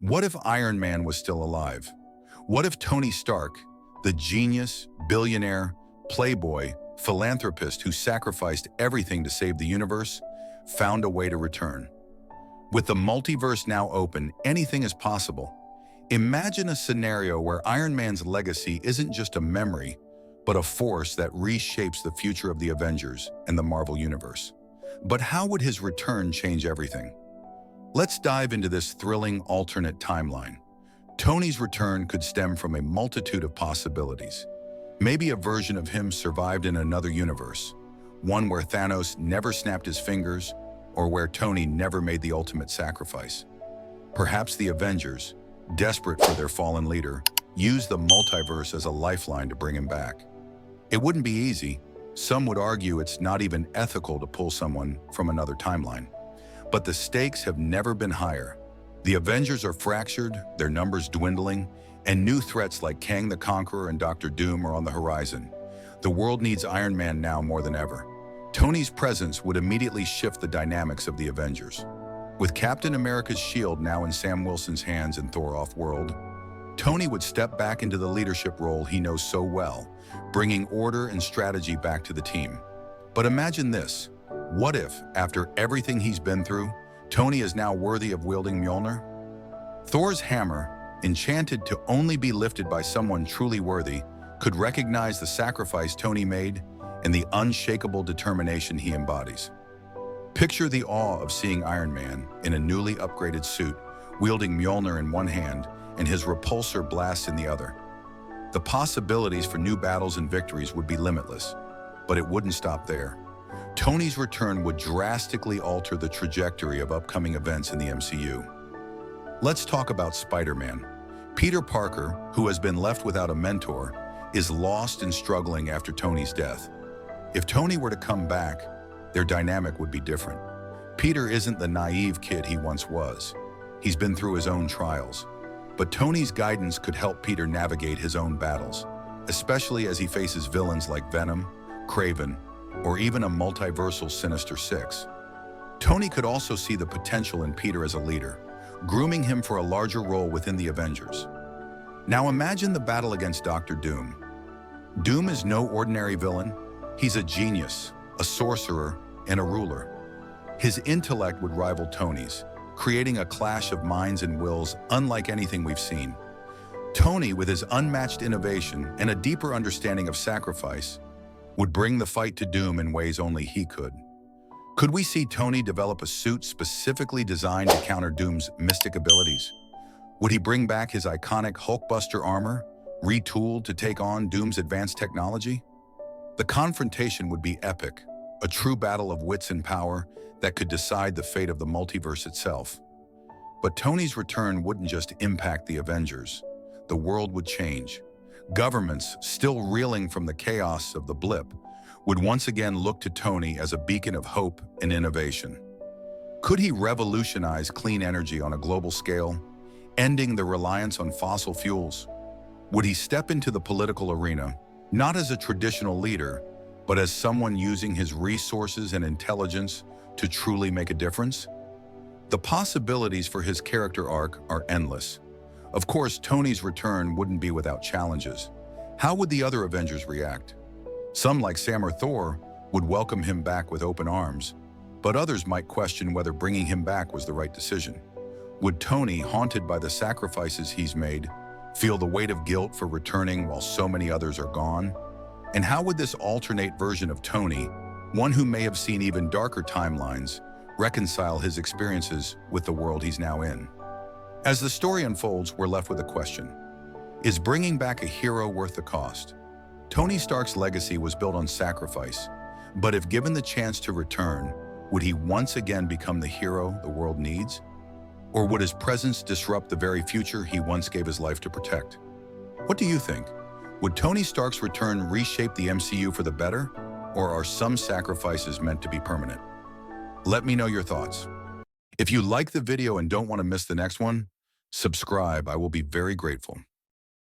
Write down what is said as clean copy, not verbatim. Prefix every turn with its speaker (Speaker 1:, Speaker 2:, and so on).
Speaker 1: What if Iron Man was still alive? What if Tony Stark, the genius, billionaire, playboy, philanthropist who sacrificed everything to save the universe, found a way to return? With the multiverse now open, anything is possible. Imagine a scenario where Iron Man's legacy isn't just a memory, but a force that reshapes the future of the Avengers and the Marvel Universe. But how would his return change everything? Let's dive into this thrilling alternate timeline. Tony's return could stem from a multitude of possibilities. Maybe a version of him survived in another universe, one where Thanos never snapped his fingers, or where Tony never made the ultimate sacrifice. Perhaps the Avengers, desperate for their fallen leader, used the multiverse as a lifeline to bring him back. It wouldn't be easy. Some would argue it's not even ethical to pull someone from another timeline. But the stakes have never been higher. The Avengers are fractured, their numbers dwindling, and new threats like Kang the Conqueror and Doctor Doom are on the horizon. The world needs Iron Man now more than ever. Tony's presence would immediately shift the dynamics of the Avengers. With Captain America's shield now in Sam Wilson's hands in Thor Off-World, Tony would step back into the leadership role he knows so well, bringing order and strategy back to the team. But imagine this. What if, after everything he's been through, Tony is now worthy of wielding Mjolnir? Thor's hammer, enchanted to only be lifted by someone truly worthy, could recognize the sacrifice Tony made and the unshakable determination he embodies. Picture the awe of seeing Iron Man in a newly upgraded suit, wielding Mjolnir in one hand and his repulsor blast in the other. The possibilities for new battles and victories would be limitless, but it wouldn't stop there. Tony's return would drastically alter the trajectory of upcoming events in the MCU. Let's talk about Spider-Man. Peter Parker, who has been left without a mentor, is lost and struggling after Tony's death. If Tony were to come back, their dynamic would be different. Peter isn't the naive kid he once was. He's been through his own trials. But Tony's guidance could help Peter navigate his own battles, especially as he faces villains like Venom, Kraven, or even a multiversal Sinister Six. Tony could also see the potential in Peter as a leader, grooming him for a larger role within the Avengers. Now imagine the battle against Doctor Doom. Doom is no ordinary villain. He's a genius, a sorcerer, and a ruler. His intellect would rival Tony's, creating a clash of minds and wills unlike anything we've seen. Tony, with his unmatched innovation and a deeper understanding of sacrifice, would bring the fight to Doom in ways only he could. Could we see Tony develop a suit specifically designed to counter Doom's mystic abilities? Would he bring back his iconic Hulkbuster armor, retooled to take on Doom's advanced technology? The confrontation would be epic, a true battle of wits and power that could decide the fate of the multiverse itself. But Tony's return wouldn't just impact the Avengers. The world would change. Governments, still reeling from the chaos of the blip, would once again look to Tony as a beacon of hope and innovation. Could he revolutionize clean energy on a global scale, ending the reliance on fossil fuels? Would he step into the political arena, not as a traditional leader, but as someone using his resources and intelligence to truly make a difference? The possibilities for his character arc are endless. Of course, Tony's return wouldn't be without challenges. How would the other Avengers react? Some, like Sam or Thor, would welcome him back with open arms, but others might question whether bringing him back was the right decision. Would Tony, haunted by the sacrifices he's made, feel the weight of guilt for returning while so many others are gone? And how would this alternate version of Tony, one who may have seen even darker timelines, reconcile his experiences with the world he's now in? As the story unfolds, we're left with a question. Is bringing back a hero worth the cost? Tony Stark's legacy was built on sacrifice, but if given the chance to return, would he once again become the hero the world needs? Or would his presence disrupt the very future he once gave his life to protect? What do you think? Would Tony Stark's return reshape the MCU for the better, or are some sacrifices meant to be permanent? Let me know your thoughts. If you like the video and don't want to miss the next one, subscribe. I will be very grateful.